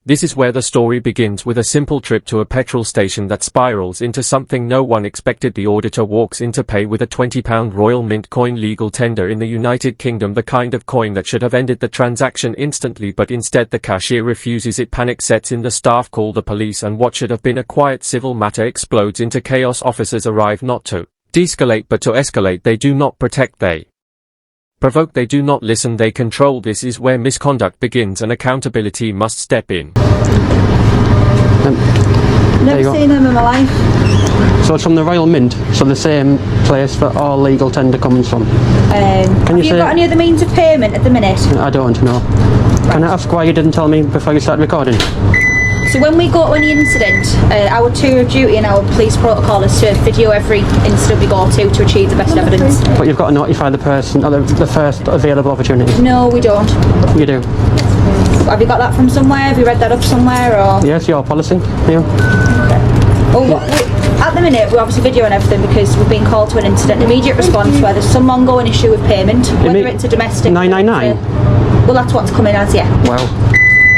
This is where the story begins, with a simple trip to a petrol station that spirals into something no one expected. The auditor walks in to pay with a £20 Royal Mint coin, legal tender in the United Kingdom, the kind of coin that should have ended the transaction instantly, but instead the cashier refuses it. Panic sets in, the staff call the police, and what should have been a quiet civil matter explodes into chaos. Officers arrive not to de-escalate but to escalate. They do not protect, they provoke, they do not listen, they control. This is where misconduct begins and accountability must step in. Never seen them in my life. So it's from the Royal Mint, so the same place that all legal tender comes from. Have you got any other means of payment at the minute? I don't know. Right. Can I ask why you didn't tell me before you started recording? So when we go to any incident, our tour of duty and our police protocol is to video every incident we go to achieve the best evidence. But you've got to notify the person at the first available opportunity. No, we don't. You do. Have you got that from somewhere? Have you read that up somewhere? Or? Yes, your policy. Yeah. Okay. Well, at the minute we're obviously videoing everything because we've been called to an incident. Immediate response where there's some ongoing issue with payment, whether it's a domestic... 999? Well, that's what's coming as, yeah. Wow.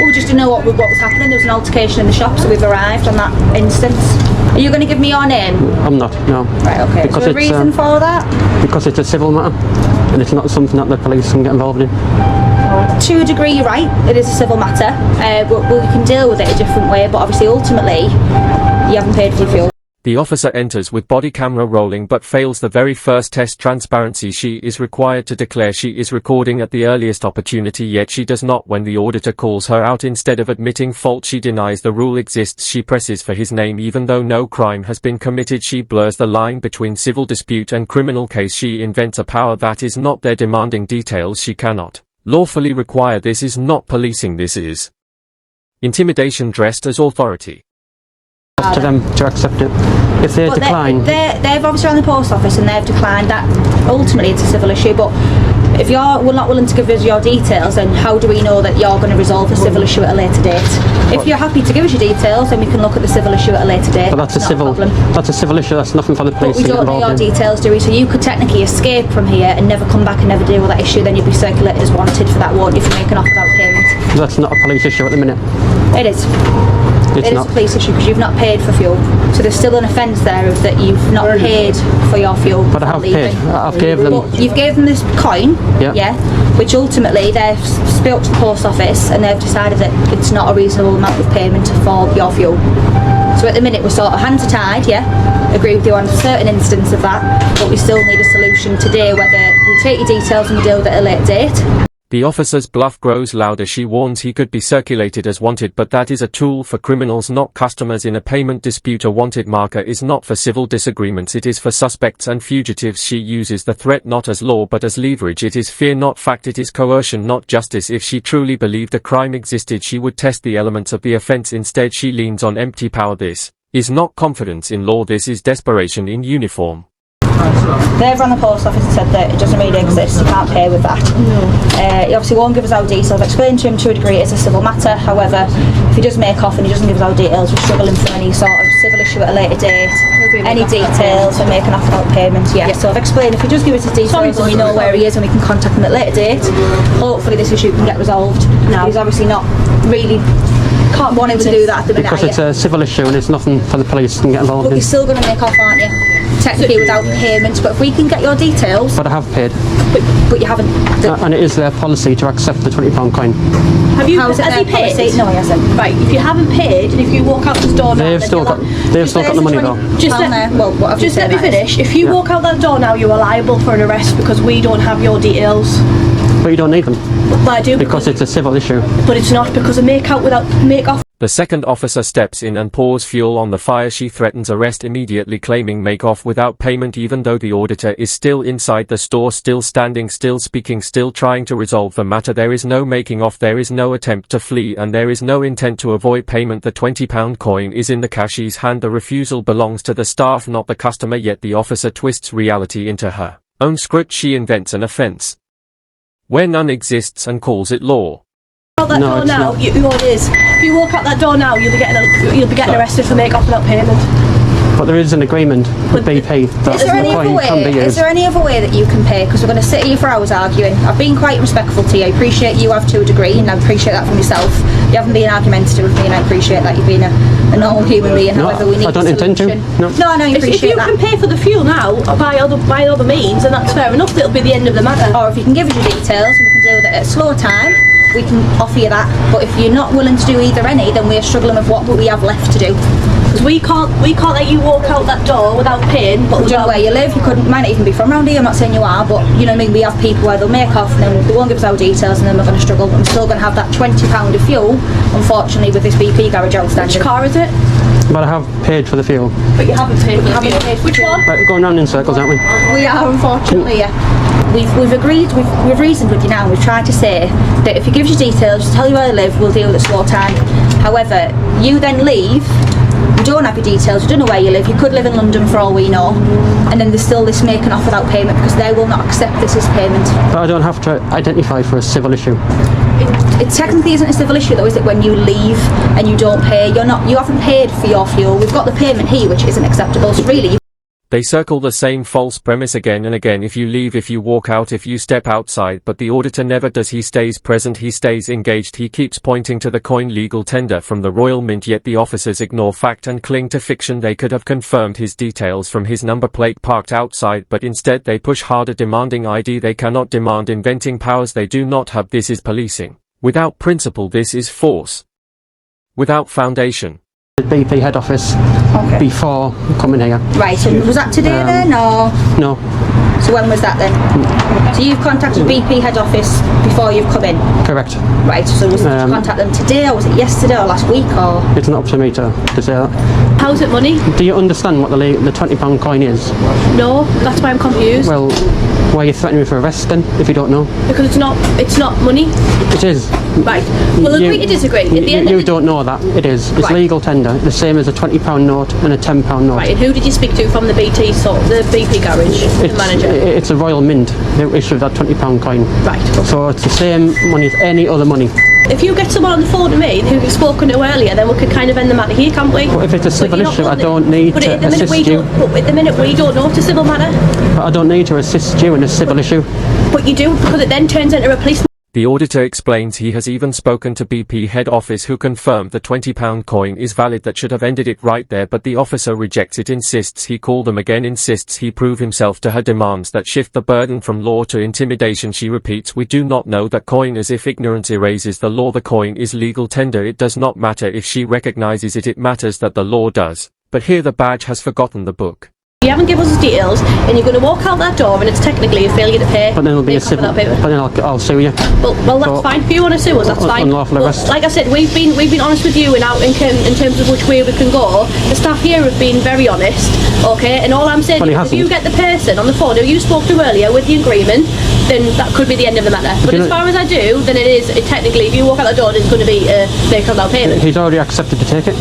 We just didn't know what was happening. There was an altercation in the shop, so we've arrived on that instance. Are you going to give me your name? I'm not, no. Right, okay. Because is there a reason for that? Because it's a civil matter, and it's not something that the police can get involved in. To a degree, you're right. It is a civil matter. We can deal with it a different way, but obviously, ultimately, you haven't paid for your fuel. The officer enters with body camera rolling but fails the very first test. Transparency. She is required to declare she is recording at the earliest opportunity, yet she does not. When the auditor calls her out, instead of admitting fault, she denies the rule exists. She presses for his name even though no crime has been committed. She blurs the line between civil dispute and criminal case. She invents a power that is not there, demanding details she cannot lawfully require. This is not policing, this is intimidation dressed as authority. Up to them to accept it. If they decline... They've obviously run the post office and they've declined that. Ultimately it's a civil issue, but if you're not willing to give us your details, then how do we know that you're going to resolve the civil issue at a later date? If you're happy to give us your details, then we can look at the civil issue at a later date. But that's a civil issue, that's nothing for the police to get involved in. But we don't know your details, do we? So you could technically escape from here and never come back and never deal with that issue, then you'd be circulated as wanted for that, won't you, for making off without payment? That's not a police issue at the minute. It is. It's it is a police issue because you've not paid for fuel. So there's still an offence there of that you've not paid for your fuel. But I have paid. I've gave them. But you've gave them this coin, yeah, which ultimately they've spoke to the post office and they've decided that it's not a reasonable amount of payment for your fuel. So at the minute we're sort of hands are tied, yeah. Agree with you on a certain instance of that, but we still need a solution today, whether we take your details and we deal with it at a later date. The officer's bluff grows louder. She warns he could be circulated as wanted, but that is a tool for criminals, not customers. In a payment dispute, a wanted marker is not for civil disagreements, it is for suspects and fugitives. She uses the threat not as law but as leverage. It is fear, not fact. It is coercion, not justice. If she truly believed a crime existed, she would test the elements of the offense. Instead, she leans on empty power. This is not confidence in law, this is desperation in uniform. They've run the post office and said that it doesn't really exist, you can't pay with that. He obviously won't give us our details. I've explained to him to a degree it's a civil matter, however, if he does make off and he doesn't give us our details, we're struggling for any sort of civil issue at a later date. Any details and making off without payment, yeah. So I've explained if he does give us his details and we know where he is and we can contact him at a later date, hopefully this issue can get resolved. Now he's obviously not really wanting to do that at the minute. Because it's a civil issue and it's nothing for the police to get involved in. But you're still going to make off, aren't you? Technically without payment, but if we can get your details... But I have paid. But you haven't... And it is their policy to accept the £20 coin. Has he paid? Policy? No, he hasn't. Right, if you haven't paid and if you walk out the door now... They've still got the money though. Just let me finish. If you walk out that door now, you are liable for an arrest because we don't have your details. But you don't need them. But I do. Because it's a civil issue. But it's not, because a make off. The second officer steps in and pours fuel on the fire. She threatens arrest immediately, claiming make off without payment, even though the auditor is still inside the store, still standing, still speaking, still trying to resolve the matter. There is no making off, there is no attempt to flee, and there is no intent to avoid payment. The £20 coin is in the cashier's hand. The refusal belongs to the staff, not the customer, yet the officer twists reality into her own script. She invents an offence where none exists and calls it law. Out that door now, you know what it is. If you walk out that door now, you'll be getting arrested for make off without payment. But there is an agreement with BP that Is there the any other coin can be way? Is used. there any other way that you can pay? Because we're going to sit here for hours arguing. I've been quite respectful to you. I appreciate you have to a degree, and I appreciate that from yourself. You haven't been argumentative with me, and I appreciate that you've been a normal human being. No, However, we need I don't a intend to. solution. No. No, I know you If appreciate you that. can pay for the fuel now by other means, then that's fair enough. It'll be the end of the matter. Or if you can give us your details and we can deal with it at a slower time, we can offer you that. But if you're not willing to do either any, then we're struggling with what we have left to do. Because we can't let you walk out that door without paying. But We don't know where you live, you might not even be from around here, I'm not saying you are, but you know what I mean, we have people where they'll make off and then they won't give us our details and then we're going to struggle. I'm still going to have that £20 of fuel, unfortunately, with this BP garage outstanding. Which car is it? But I have paid for the fuel. But you haven't paid for the fuel. Which one? Right, we're going round in circles, aren't we? We are, unfortunately, yeah. We've agreed, we've reasoned with you now, we've tried to say that if you give us your details, just tell you where you live, we'll deal with it slow time. However, you then leave, you don't have your details, you don't know where you live, you could live in London for all we know, and then there's still this making off without payment because they will not accept this as payment. But I don't have to identify for a civil issue. It technically isn't a civil issue though, is it, when you leave and you don't pay? You haven't paid for your fuel, we've got the payment here which isn't acceptable, so really They circle the same false premise again and again. If you leave, if you walk out, if you step outside, but the auditor never does. He stays present, he stays engaged, he keeps pointing to the coin legal tender from the Royal Mint, yet the officers ignore fact and cling to fiction. They could have confirmed his details from his number plate parked outside, but instead they push harder, demanding ID they cannot demand, inventing powers they do not have. This is policing. Without principle, this is force. Without foundation. The BP head office before coming here. Right, and was that today then, or? No, So when was that then? So you've contacted BP head office before you've come in? correct. Right, so was it to contact them today, or was it yesterday, or last week, or? It's not up to me to say that. How's it money? Do you understand what the £20 coin is? No, that's why I'm confused. Well, why are you threatening me for arrest then, if you don't know? Because it's not money. It is. Right. We'll agree to disagree. At the end You of the don't know that. It is. It's Right. legal tender, the same as a £20 note and a £10 note. Right, and who did you speak to from the BP garage, the manager? It's a Royal Mint who issued that £20 coin. Right. So it's the same money as any other money. If you get someone on the phone to me who you've spoken to earlier, then we could kind of end the matter here, can't we? But if it's a civil you're not issue, I one that- don't need but to at the minute assist you. But at the minute we don't know it's a civil matter. But I don't need to assist you in a civil issue. But you do, because it then turns into a police. The auditor explains he has even spoken to BP head office, who confirmed the £20 coin is valid. That should have ended it right there, but the officer rejects it, insists he call them again, insists he prove himself to her, demands that shift the burden from law to intimidation. She repeats, "We do not know that coin," as if ignorance erases the law. The coin is legal tender. It does not matter if she recognizes it, it matters that the law does. But here the badge has forgotten the book. You haven't given us the details, and you're going to walk out that door, and it's technically a failure to pay. But then it'll be a civil. But then I'll sue you. Well, that's So, fine. If you want to sue us, that's fine. unlawful But arrest. like I said, we've been honest with you in terms of which way we can go. The staff here have been very honest, okay? And all I'm saying Well, he is, if hasn't. you get the person on the phone who you spoke to earlier with the agreement, then that could be the end of the matter. But you as know- far as I do, then technically, if you walk out the door, there's going to be a make without payment. He's already accepted to take it.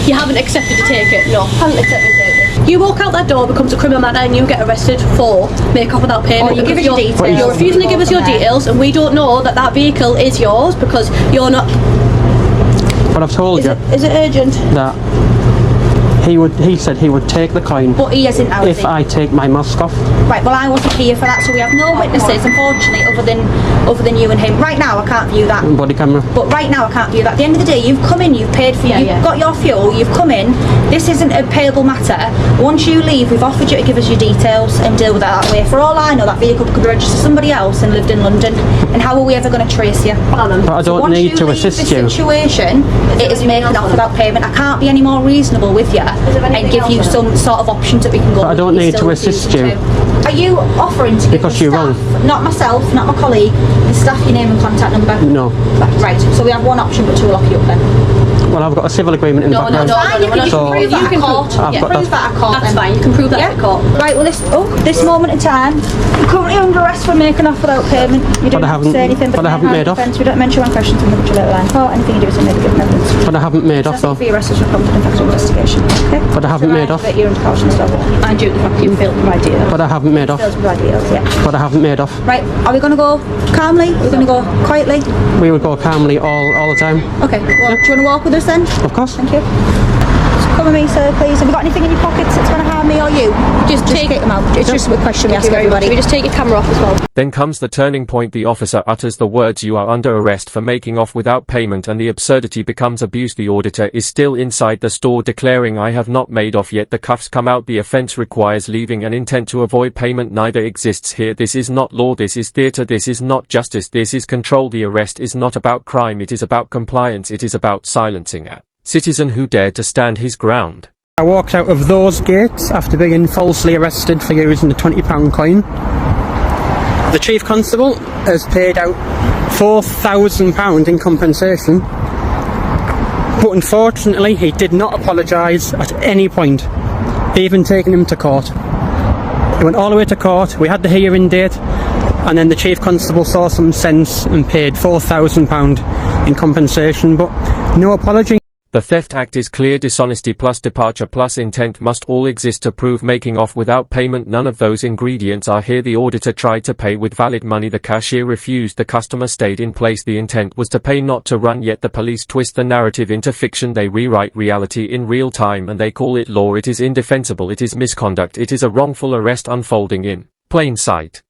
You haven't accepted to take it. No, haven't accepted to take it. You walk out that door, becomes a criminal matter, and you get arrested for make off without payment. Or you give us your details. You're refusing to give us your details, and we don't know that vehicle is yours because you're not. But I've told you Is it urgent? that he said he would take the coin But he isn't now, is if he? I take my mask off. Right, well I wasn't here for that, so we have no witnesses, unfortunately, other than you and him. Right now I can't view that. Body camera. But right now I can't view that. At the end of the day, you've come in, you've paid for Yeah, you've yeah. got your fuel, you've come in. This isn't a payable matter. Once you leave, we've offered you to give us your details and deal with that way. For all I know, that vehicle could be registered to somebody else and lived in London. And how are we ever going to trace you? But I don't Once need you to leave assist the you. situation, it is making off without payment. I can't be any more reasonable with you and give you some sort of options that we can go But I with. don't You're need still to assist refusing you. to. Are you offering to give Because the you're staff, not myself, not my colleague, the staff your name and contact number? No. Right, so we have one option but two will lock you up then. Well, I've got a civil agreement in the No, no, background. no, Fine, you we're can not- prove that you at can court. prove- You yeah. prove that at court That's then. fine. You can prove that at court. Right, well this moment in time, you're currently under arrest for making off without payment. You don't I have to haven't- say anything, but I haven't made off. We don't mention one question in the later line court. Anything you do is maybe given evidence. But I haven't made off That's though. for your arrest as a competent factual investigation. Okay? But I haven't made off. That you're under caution still. And due to the fact you failed to provide details. But I haven't made off. Fails to provide details, yeah. But I haven't made off. Right, are we going to go calmly? Are we going to go quietly? We would go calmly all the time. Okay, well, do you want to walk with us then? Of course. Thank you. Come with me, sir, please. Have you got anything in your pockets that's going to harm me or you? Just take them out. It's just a question we ask everybody. Can we just take your camera off as well? Then comes the turning point. The officer utters the words, "You are under arrest for making off without payment," and the absurdity becomes abuse. The auditor is still inside the store declaring, "I have not made off yet." The cuffs come out. The offence requires leaving. An intent to avoid payment neither exists here. This is not law. This is theatre. This is not justice. This is control. The arrest is not about crime. It is about compliance. It is about silencing a citizen who dared to stand his ground. I walked out of those gates after being falsely arrested for using a £20 coin. The Chief Constable has paid out £4,000 in compensation, but unfortunately he did not apologise at any point, even taking him to court. He went all the way to court, we had the hearing date, and then the Chief Constable saw some sense and paid £4,000 in compensation, but no apology. The theft act is clear. Dishonesty plus departure plus intent must all exist to prove making off without payment. None of those ingredients are here. The auditor tried to pay with valid money. The cashier refused. The customer stayed in place. The intent was to pay, not to run, yet the police twist the narrative into fiction. They rewrite reality in real time and they call it law. It is indefensible. It is misconduct. It is a wrongful arrest unfolding in plain sight.